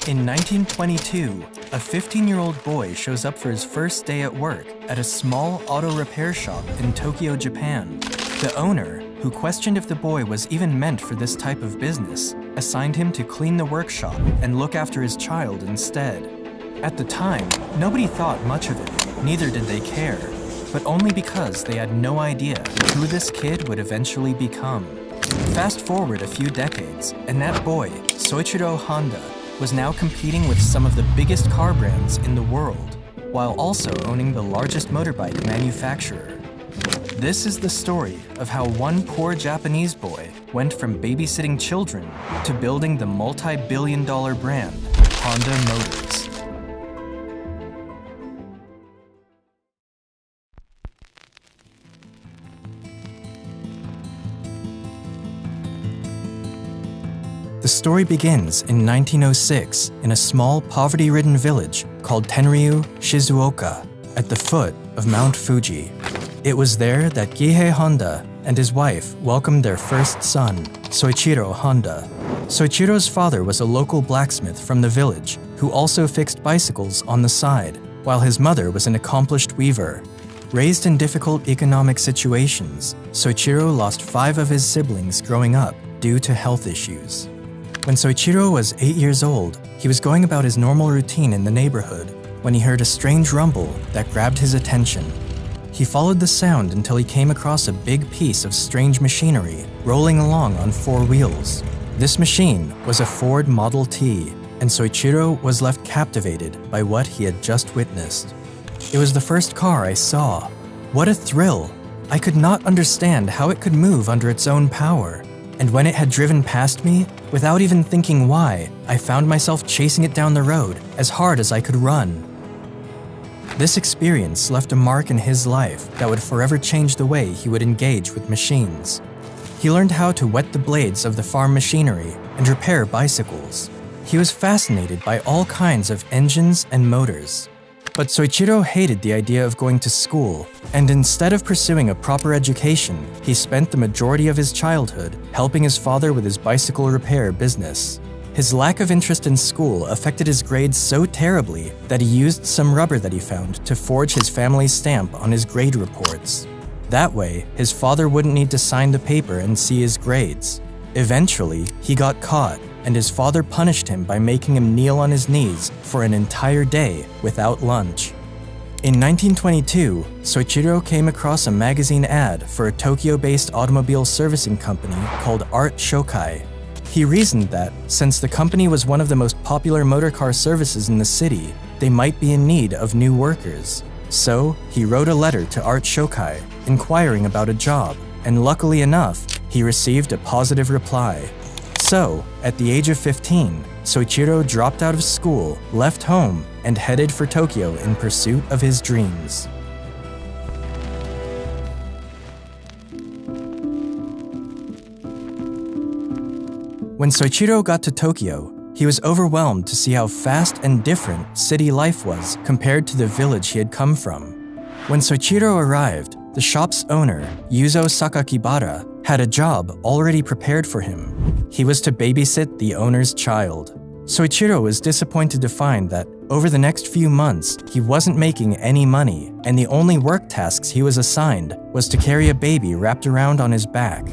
In 1922, a 15-year-old boy shows up for his first day at work at a small auto repair shop in Tokyo, Japan. The owner, who questioned if the boy was even meant for this type of business, assigned him to clean the workshop and look after his child instead. At the time, nobody thought much of it, neither did they care, but only because they had no idea who this kid would eventually become. Fast forward a few decades, and that boy, Soichiro Honda, was now competing with some of the biggest car brands in the world, while also owning the largest motorbike manufacturer. This is the story of how one poor Japanese boy went from babysitting children to building the multi-billion-dollar brand Honda Motors. The story begins in 1906 in a small poverty-ridden village called Tenryu, Shizuoka, at the foot of Mount Fuji. It was there that Gihei Honda and his wife welcomed their first son, Soichiro Honda. Soichiro's father was a local blacksmith from the village who also fixed bicycles on the side, while his mother was an accomplished weaver. Raised in difficult economic situations, Soichiro lost 5 of his siblings growing up due to health issues. When Soichiro was 8 years old, he was going about his normal routine in the neighborhood when he heard a strange rumble that grabbed his attention. He followed the sound until he came across a big piece of strange machinery rolling along on 4 wheels. This machine was a Ford Model T, and Soichiro was left captivated by what he had just witnessed. It was the first car I saw. What a thrill! I could not understand how it could move under its own power. And when it had driven past me, without even thinking why, I found myself chasing it down the road as hard as I could run. This experience left a mark in his life that would forever change the way he would engage with machines. He learned how to wet the blades of the farm machinery and repair bicycles. He was fascinated by all kinds of engines and motors. But Soichiro hated the idea of going to school, and instead of pursuing a proper education, he spent the majority of his childhood helping his father with his bicycle repair business. His lack of interest in school affected his grades so terribly that he used some rubber that he found to forge his family's stamp on his grade reports. That way, his father wouldn't need to sign the paper and see his grades. Eventually, he got caught, and his father punished him by making him kneel on his knees for an entire day without lunch. In 1922, Soichiro came across a magazine ad for a Tokyo-based automobile servicing company called Art Shokai. He reasoned that, since the company was one of the most popular motorcar services in the city, they might be in need of new workers. So, he wrote a letter to Art Shokai, inquiring about a job, and luckily enough, he received a positive reply. So, at the age of 15, Soichiro dropped out of school, left home, and headed for Tokyo in pursuit of his dreams. When Soichiro got to Tokyo, he was overwhelmed to see how fast and different city life was compared to the village he had come from. When Soichiro arrived, the shop's owner, Yuzo Sakakibara, had a job already prepared for him. He was to babysit the owner's child. Soichiro was disappointed to find that over the next few months, he wasn't making any money, and the only work tasks he was assigned was to carry a baby wrapped around on his back.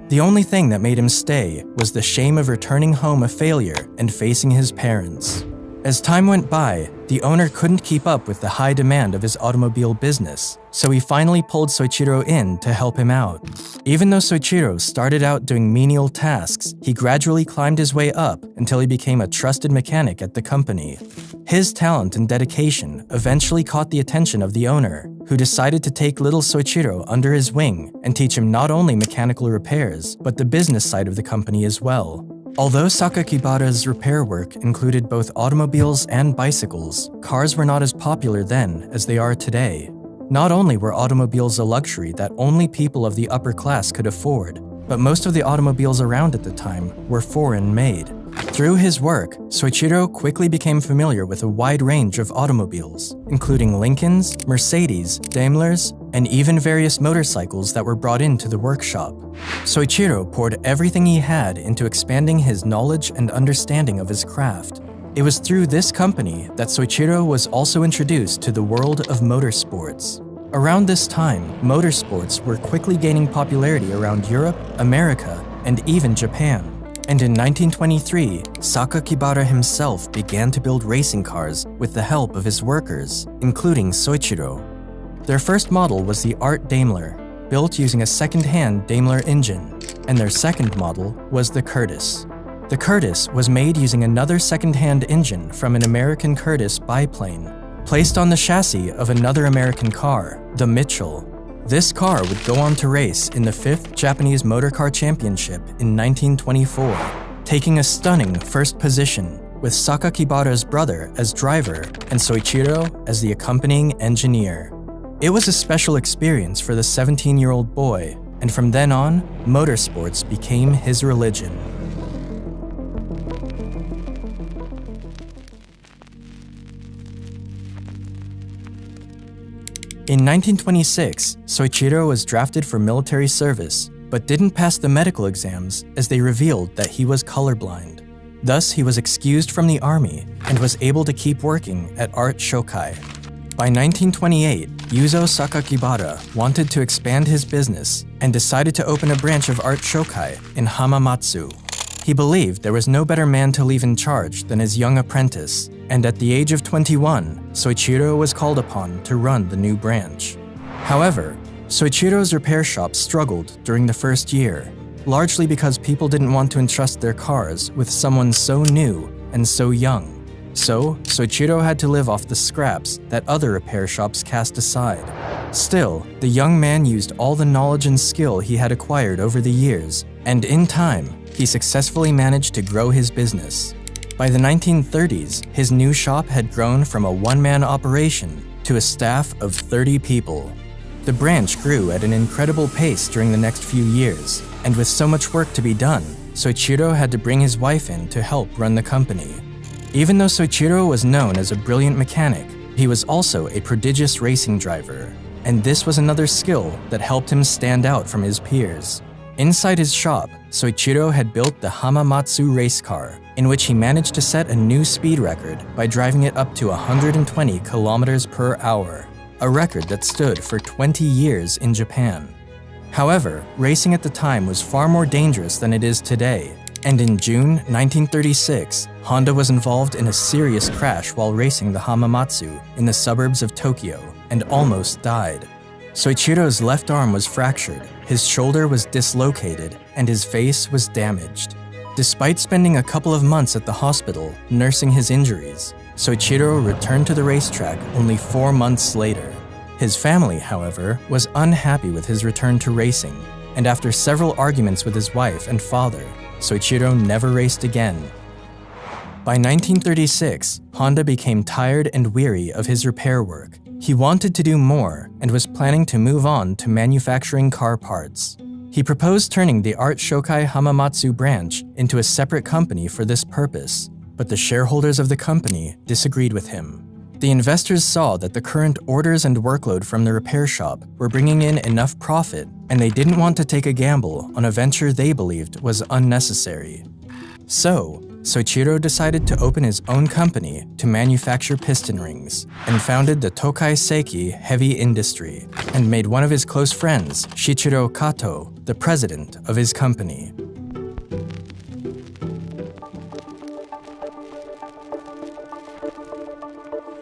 The only thing that made him stay was the shame of returning home a failure and facing his parents. As time went by, the owner couldn't keep up with the high demand of his automobile business, so he finally pulled Soichiro in to help him out. Even though Soichiro started out doing menial tasks, he gradually climbed his way up until he became a trusted mechanic at the company. His talent and dedication eventually caught the attention of the owner, who decided to take little Soichiro under his wing and teach him not only mechanical repairs, but the business side of the company as well. Although Sakakibara's repair work included both automobiles and bicycles, cars were not as popular then as they are today. Not only were automobiles a luxury that only people of the upper class could afford, but most of the automobiles around at the time were foreign-made. Through his work, Soichiro quickly became familiar with a wide range of automobiles, including Lincolns, Mercedes, Daimlers, and even various motorcycles that were brought into the workshop. Soichiro poured everything he had into expanding his knowledge and understanding of his craft. It was through this company that Soichiro was also introduced to the world of motorsports. Around this time, motorsports were quickly gaining popularity around Europe, America, and even Japan. And in 1923, Sakakibara himself began to build racing cars with the help of his workers, including Soichiro. Their first model was the Art Daimler, built using a second-hand Daimler engine, and their second model was the Curtiss. The Curtiss was made using another second-hand engine from an American Curtiss biplane, placed on the chassis of another American car, the Mitchell. This car would go on to race in the 5th Japanese Motor Car Championship in 1924, taking a stunning first position, with Sakakibara's brother as driver and Soichiro as the accompanying engineer. It was a special experience for the 17-year-old boy, and from then on, motorsports became his religion. In 1926, Soichiro was drafted for military service, but didn't pass the medical exams as they revealed that he was colorblind. Thus, he was excused from the army and was able to keep working at Art Shokai. By 1928, Yuzo Sakakibara wanted to expand his business and decided to open a branch of Art Shokai in Hamamatsu. He believed there was no better man to leave in charge than his young apprentice, and at the age of 21, Soichiro was called upon to run the new branch. However, Soichiro's repair shop struggled during the first year, largely because people didn't want to entrust their cars with someone so new and so young. So, Soichiro had to live off the scraps that other repair shops cast aside. Still, the young man used all the knowledge and skill he had acquired over the years, and in time, he successfully managed to grow his business. By the 1930s, his new shop had grown from a one-man operation to a staff of 30 people. The branch grew at an incredible pace during the next few years, and with so much work to be done, Soichiro had to bring his wife in to help run the company. Even though Soichiro was known as a brilliant mechanic, he was also a prodigious racing driver, and this was another skill that helped him stand out from his peers. Inside his shop, Soichiro had built the Hamamatsu race car, in which he managed to set a new speed record by driving it up to 120 kilometers per hour, a record that stood for 20 years in Japan. However, racing at the time was far more dangerous than it is today, and in June 1936, Honda was involved in a serious crash while racing the Hamamatsu in the suburbs of Tokyo and almost died. Soichiro's left arm was fractured, his shoulder was dislocated, and his face was damaged. Despite spending a couple of months at the hospital nursing his injuries, Soichiro returned to the racetrack only 4 months later. His family, however, was unhappy with his return to racing, and after several arguments with his wife and father, Soichiro never raced again. By 1936, Honda became tired and weary of his repair work. He wanted to do more and was planning to move on to manufacturing car parts. He proposed turning the Art Shokai Hamamatsu branch into a separate company for this purpose, but the shareholders of the company disagreed with him. The investors saw that the current orders and workload from the repair shop were bringing in enough profit, and they didn't want to take a gamble on a venture they believed was unnecessary. So, Soichiro decided to open his own company to manufacture piston rings, and founded the Tokai Seiki Heavy Industry, and made one of his close friends, Shichiro Kato, the president of his company.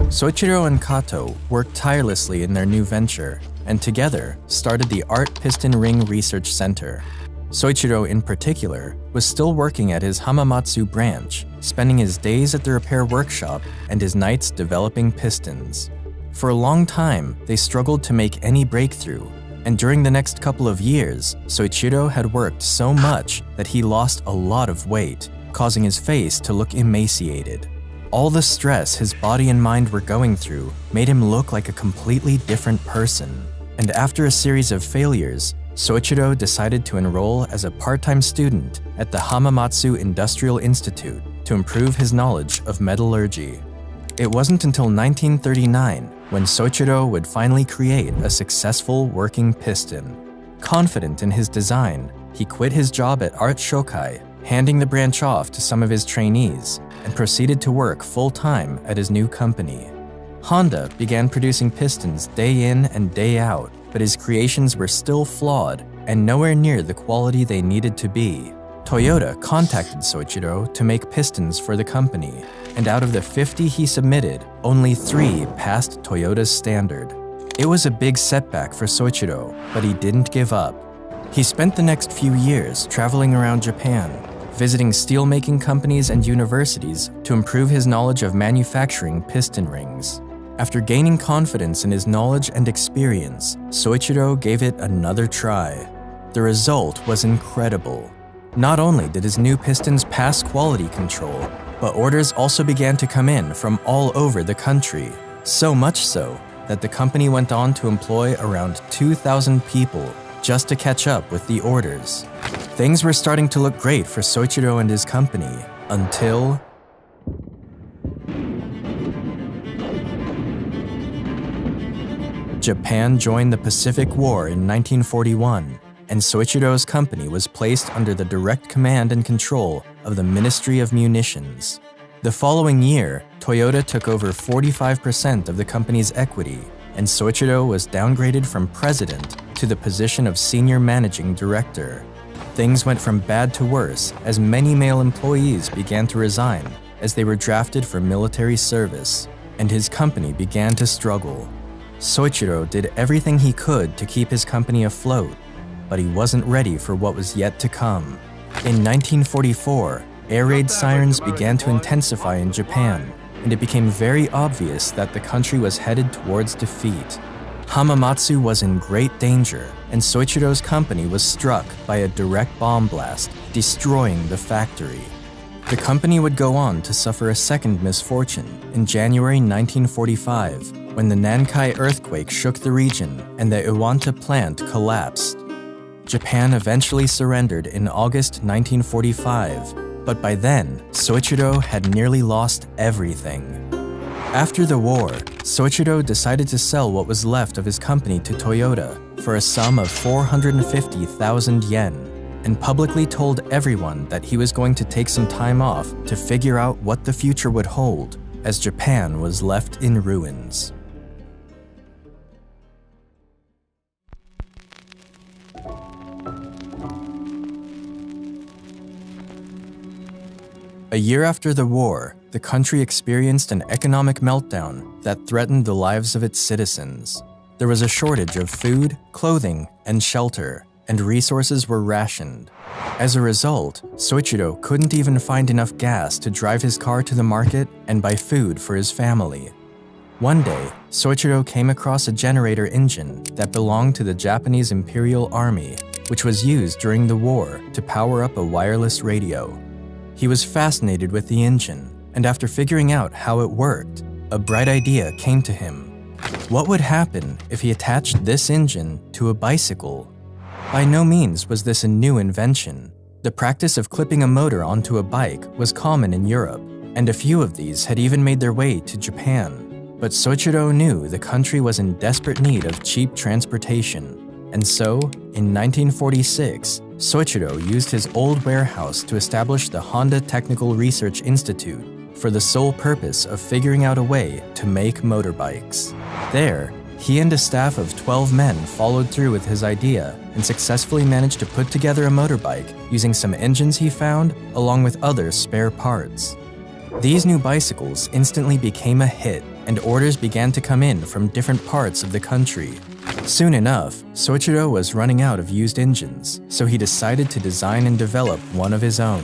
Soichiro and Kato worked tirelessly in their new venture, and together started the Art Piston Ring Research Center. Soichiro, in particular, was still working at his Hamamatsu branch, spending his days at the repair workshop and his nights developing pistons. For a long time, they struggled to make any breakthrough, and during the next couple of years, Soichiro had worked so much that he lost a lot of weight, causing his face to look emaciated. All the stress his body and mind were going through made him look like a completely different person, and after a series of failures, Soichiro decided to enroll as a part-time student at the Hamamatsu Industrial Institute to improve his knowledge of metallurgy. It wasn't until 1939 when Soichiro would finally create a successful working piston. Confident in his design, he quit his job at Art Shokai, handing the branch off to some of his trainees, and proceeded to work full-time at his new company. Honda began producing pistons day in and day out, but his creations were still flawed and nowhere near the quality they needed to be. Toyota contacted Soichiro to make pistons for the company, and out of the 50 he submitted, only 3 passed Toyota's standard. It was a big setback for Soichiro, but he didn't give up. He spent the next few years traveling around Japan, visiting steelmaking companies and universities to improve his knowledge of manufacturing piston rings. After gaining confidence in his knowledge and experience, Soichiro gave it another try. The result was incredible. Not only did his new pistons pass quality control, but orders also began to come in from all over the country, so much so that the company went on to employ around 2,000 people just to catch up with the orders. Things were starting to look great for Soichiro and his company, until Japan joined the Pacific War in 1941, and Soichiro's company was placed under the direct command and control of the Ministry of Munitions. The following year, Toyota took over 45% of the company's equity, and Soichiro was downgraded from president to the position of senior managing director. Things went from bad to worse as many male employees began to resign as they were drafted for military service, and his company began to struggle. Soichiro did everything he could to keep his company afloat, but he wasn't ready for what was yet to come. In 1944, air raid sirens began to intensify in Japan, and it became very obvious that the country was headed towards defeat. Hamamatsu was in great danger, and Soichiro's company was struck by a direct bomb blast, destroying the factory. The company would go on to suffer a second misfortune in January 1945, when the Nankai earthquake shook the region and the Iwanta plant collapsed. Japan eventually surrendered in August 1945, but by then, Soichiro had nearly lost everything. After the war, Soichiro decided to sell what was left of his company to Toyota for a sum of 450,000 yen, and publicly told everyone that he was going to take some time off to figure out what the future would hold, as Japan was left in ruins. A year after the war, the country experienced an economic meltdown that threatened the lives of its citizens. There was a shortage of food, clothing, and shelter, and resources were rationed. As a result, Soichiro couldn't even find enough gas to drive his car to the market and buy food for his family. One day, Soichiro came across a generator engine that belonged to the Japanese Imperial Army, which was used during the war to power up a wireless radio. He was fascinated with the engine, and after figuring out how it worked, a bright idea came to him. What would happen if he attached this engine to a bicycle? By no means was this a new invention. The practice of clipping a motor onto a bike was common in Europe, and a few of these had even made their way to Japan. But Soichiro knew the country was in desperate need of cheap transportation. And so, in 1946, Soichiro used his old warehouse to establish the Honda Technical Research Institute for the sole purpose of figuring out a way to make motorbikes. There, he and a staff of 12 men followed through with his idea and successfully managed to put together a motorbike using some engines he found along with other spare parts. These new bicycles instantly became a hit, and orders began to come in from different parts of the country. Soon enough, Soichiro was running out of used engines, so he decided to design and develop one of his own.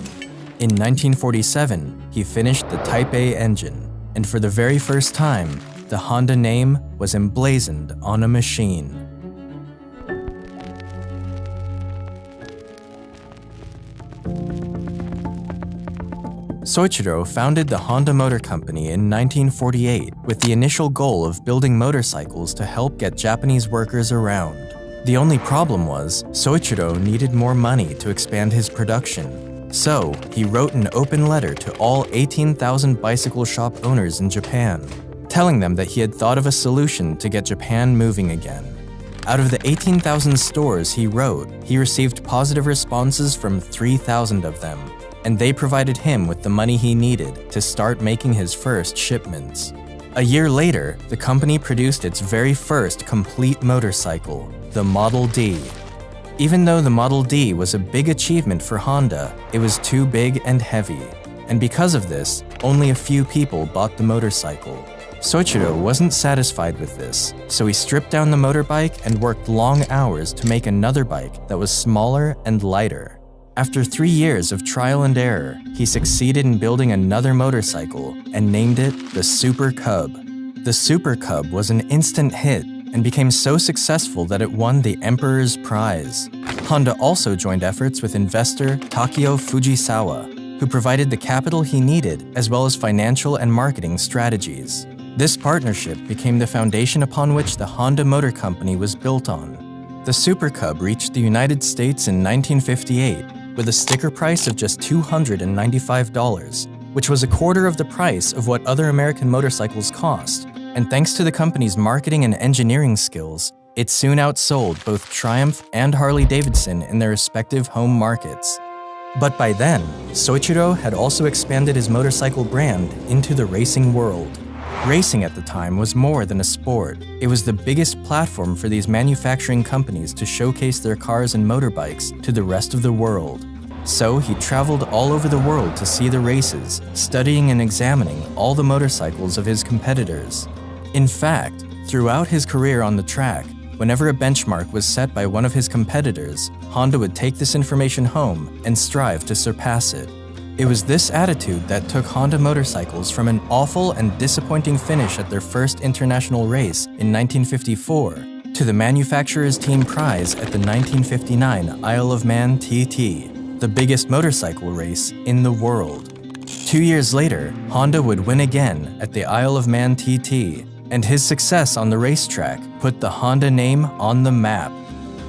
In 1947, he finished the Type A engine, and for the very first time, the Honda name was emblazoned on a machine. Soichiro founded the Honda Motor Company in 1948 with the initial goal of building motorcycles to help get Japanese workers around. The only problem was, Soichiro needed more money to expand his production. So, he wrote an open letter to all 18,000 bicycle shop owners in Japan, telling them that he had thought of a solution to get Japan moving again. Out of the 18,000 stores he wrote, he received positive responses from 3,000 of them, and they provided him with the money he needed to start making his first shipments. A year later, the company produced its very first complete motorcycle, the Model D. Even though the Model D was a big achievement for Honda, it was too big and heavy. And because of this, only a few people bought the motorcycle. Soichiro wasn't satisfied with this, so he stripped down the motorbike and worked long hours to make another bike that was smaller and lighter. After 3 years of trial and error, he succeeded in building another motorcycle and named it the Super Cub. The Super Cub was an instant hit and became so successful that it won the Emperor's Prize. Honda also joined efforts with investor Takeo Fujisawa, who provided the capital he needed as well as financial and marketing strategies. This partnership became the foundation upon which the Honda Motor Company was built on. The Super Cub reached the United States in 1958 with a sticker price of just $295, which was a quarter of the price of what other American motorcycles cost. And thanks to the company's marketing and engineering skills, it soon outsold both Triumph and Harley-Davidson in their respective home markets. But by then, Soichiro had also expanded his motorcycle brand into the racing world. Racing at the time was more than a sport. It was the biggest platform for these manufacturing companies to showcase their cars and motorbikes to the rest of the world. So he traveled all over the world to see the races, studying and examining all the motorcycles of his competitors. In fact, throughout his career on the track, whenever a benchmark was set by one of his competitors, Honda would take this information home and strive to surpass it. It was this attitude that took Honda motorcycles from an awful and disappointing finish at their first international race in 1954 to the manufacturer's team prize at the 1959 Isle of Man TT, the biggest motorcycle race in the world. 2 years later, Honda would win again at the Isle of Man TT, and his success on the racetrack put the Honda name on the map.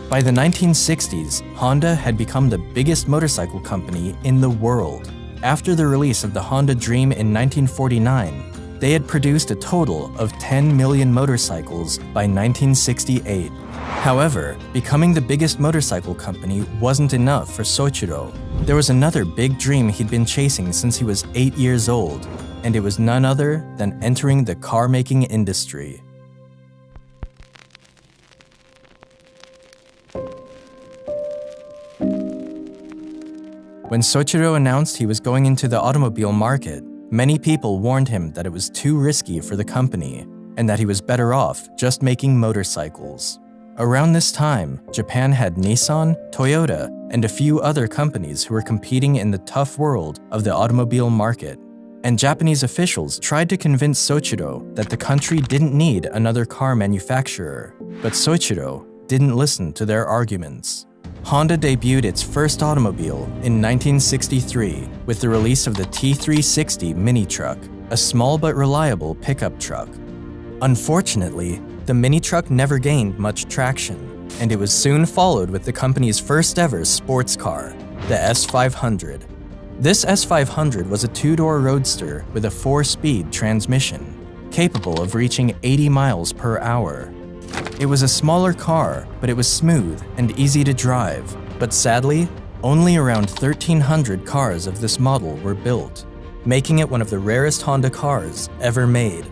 By the 1960s, Honda had become the biggest motorcycle company in the world. After the release of the Honda Dream in 1949, they had produced a total of 10 million motorcycles by 1968. However, becoming the biggest motorcycle company wasn't enough for Soichiro. There was another big dream he'd been chasing since he was 8 years old, and it was none other than entering the car-making industry. When Soichiro announced he was going into the automobile market, many people warned him that it was too risky for the company and that he was better off just making motorcycles. Around this time, Japan had Nissan, Toyota, and a few other companies who were competing in the tough world of the automobile market. And Japanese officials tried to convince Soichiro that the country didn't need another car manufacturer, but Soichiro didn't listen to their arguments. Honda debuted its first automobile in 1963 with the release of the T360 mini truck, a small but reliable pickup truck. Unfortunately, the mini truck never gained much traction, and it was soon followed with the company's first ever sports car, the S500. This S500 was a two-door roadster with a 4-speed transmission, capable of reaching 80 miles per hour. It was a smaller car, but it was smooth and easy to drive. But sadly, only around 1,300 cars of this model were built, making it one of the rarest Honda cars ever made.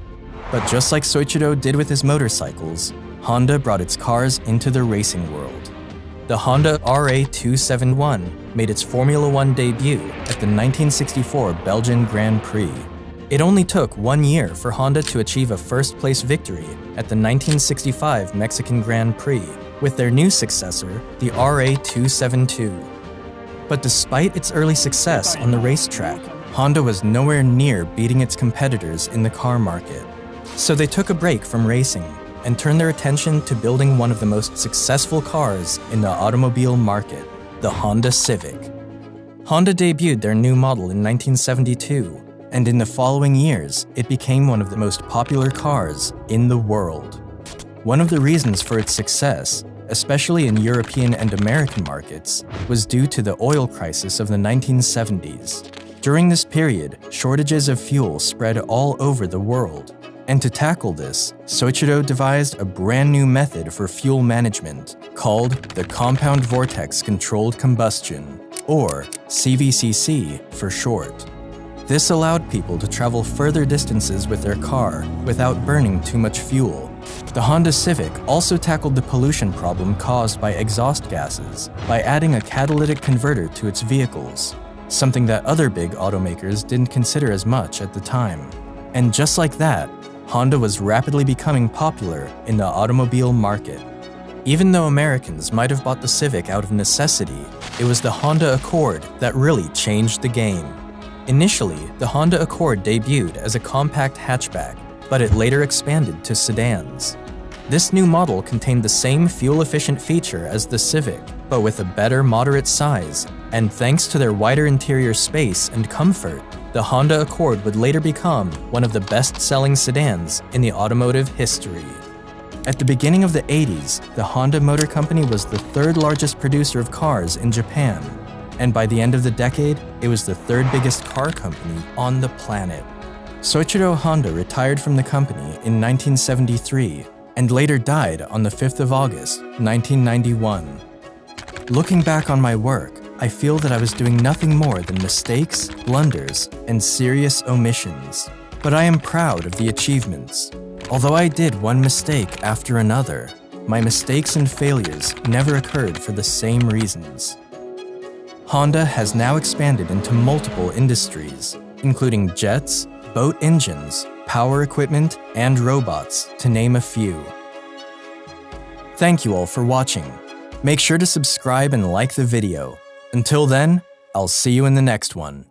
But just like Soichiro did with his motorcycles, Honda brought its cars into the racing world. The Honda RA271 made its Formula One debut at the 1964 Belgian Grand Prix. It only took 1 year for Honda to achieve a first-place victory at the 1965 Mexican Grand Prix with their new successor, the RA272. But despite its early success on the racetrack, Honda was nowhere near beating its competitors in the car market. So they took a break from racing and turned their attention to building one of the most successful cars in the automobile market, the Honda Civic. Honda debuted their new model in 1972, and in the following years, it became one of the most popular cars in the world. One of the reasons for its success, especially in European and American markets, was due to the oil crisis of the 1970s. During this period, shortages of fuel spread all over the world. And to tackle this, Soichiro devised a brand new method for fuel management called the compound vortex controlled combustion. or CVCC for short. This allowed people to travel further distances with their car without burning too much fuel. The Honda Civic also tackled the pollution problem caused by exhaust gases by adding a catalytic converter to its vehicles, something that other big automakers didn't consider as much at the time. And just like that, Honda was rapidly becoming popular in the automobile market. Even though Americans might have bought the Civic out of necessity, it was the Honda Accord that really changed the game. Initially, the Honda Accord debuted as a compact hatchback, but it later expanded to sedans. This new model contained the same fuel-efficient feature as the Civic, but with a better moderate size, and thanks to their wider interior space and comfort, the Honda Accord would later become one of the best-selling sedans in the automotive history. At the beginning of the 80s, the Honda Motor Company was the third largest producer of cars in Japan, and by the end of the decade, it was the third biggest car company on the planet. Soichiro Honda retired from the company in 1973 and later died on the 5th of August, 1991. Looking back on my work, I feel that I was doing nothing more than mistakes, blunders, and serious omissions. But I am proud of the achievements. Although I did one mistake after another, my mistakes and failures never occurred for the same reasons. Honda has now expanded into multiple industries, including jets, boat engines, power equipment, and robots, to name a few. Thank you all for watching. Make sure to subscribe and like the video. Until then, I'll see you in the next one.